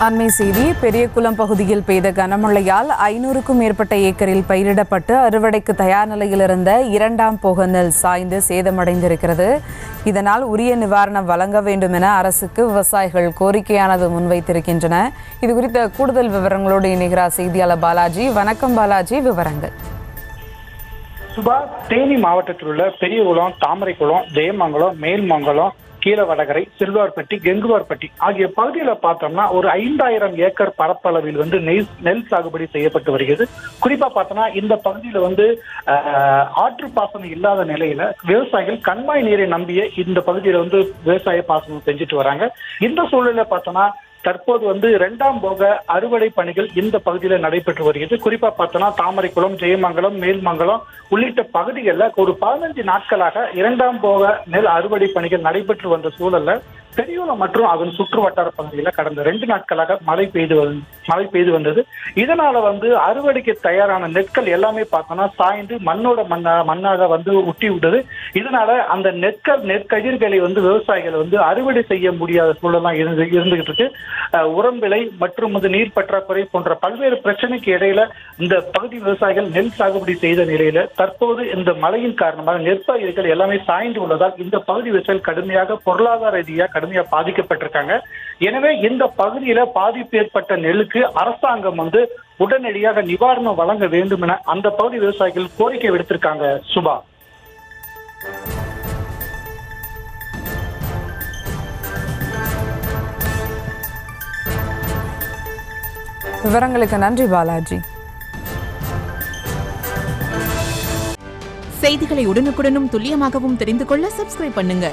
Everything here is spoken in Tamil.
அண்மை செய்தி. பெரியகுளம் பகுதியில் பெய்த கனமழையால் 500க்கும் மேற்பட்ட ஏக்கரில் பயிரிடப்பட்டு அறுவடைக்கு தயார் நிலையில் இருந்த 2ஆம் போக நெல் சாய்ந்து சேதமடைந்திருக்கிறது. இதனால் உரிய நிவாரணம் வழங்க வேண்டும் என அரசுக்கு விவசாயிகள் கோரிக்கையானது முன்வைத்திருக்கின்றன. இது குறித்த கூடுதல் விவரங்களோடு இணைகிறார் செய்தியாளர் பாலாஜி. வணக்கம் பாலாஜி, விவரங்கள். சுபா, தேனி மாவட்டத்தில் உள்ள பெரியகுளம், தாமரைக்குளம், ஜெயமங்கலம், மேல்மங்கலம், கீழவடகரை, சில்வார்பட்டி, கெங்குவார்பட்டி ஆகிய பகுதியில் பார்த்தோம்னா ஒரு 5000 ஏக்கர் பரப்பளவில் நெல் சாகுபடி செய்யப்பட்டு வருகிறது. குறிப்பா பார்த்தோம்னா இந்த பகுதியில ஆற்று பாசனம் இல்லாத நிலையில விவசாயிகள் கண்மாய் நீரை நம்பிய இந்த பகுதியில விவசாய பாசனம் செஞ்சுட்டு வராங்க. இந்த சூழல பார்த்தோம்னா தற்போது 2ஆம் போக அறுவடை பணிகள் இந்த பகுதியில நடைபெற்று வருகிறது. குறிப்பா பார்த்தோம்னா தாமரைக்குளம், ஜெயமங்கலம், மேல்மங்கலம் உள்ளிட்ட பகுதிகளில் ஒரு 15 நாட்களாக 2ஆம் போக நெல் அறுவடை பணிகள் நடைபெற்று வந்த சூழல்ல பெரியகுளம் மற்றும் அதன் சுற்று வட்டார பகுதியில் கடந்த 2 நாட்களாக மழை பெய்து வந்தது. இதனால அறுவடைக்கு தயாரான நெற்கள் எல்லாமே பார்த்தோம்னா சாய்ந்து மண்ணாக ஒட்டி விட்டது. இதனால அந்த நெற்கதிர்களை விவசாயிகள் அறுவடை செய்ய முடியாத சூழலாம் இருந்துகிட்டு இருக்கு. உரம் விலை மற்றும் நீர் பற்றாக்குறை போன்ற பல்வேறு பிரச்சனைக்கு இடையில இந்த பகுதி விவசாயிகள் நெல் சாகுபடி செய்த நிலையில தற்போது இந்த மழையின் காரணமாக நெற்பயிர்கள் எல்லாமே சாய்ந்து உள்ளதால் இந்த பகுதி விவசாயிகள் கடுமையாக பொருளாதார ரீதியாக கடுமையாக பாதிக்கப்பட்டிருக்காங்க. எனவே இந்த பகுதியில பாதிப்பு ஏற்பட்ட நெல்லுக்கு அரசாங்கம் உடனடியாக நிவாரணம் வழங்க வேண்டும் என அந்த பகுதி விவசாயிகள் கோரிக்கை விடுத்திருக்காங்க. சுபா, விவரங்களுக்கு நன்றி பாலாஜி. செய்திகளை உடனுக்குடனும் துல்லியமாகவும் தெரிந்து கொள்ள சப்ஸ்கிரைப் பண்ணுங்க.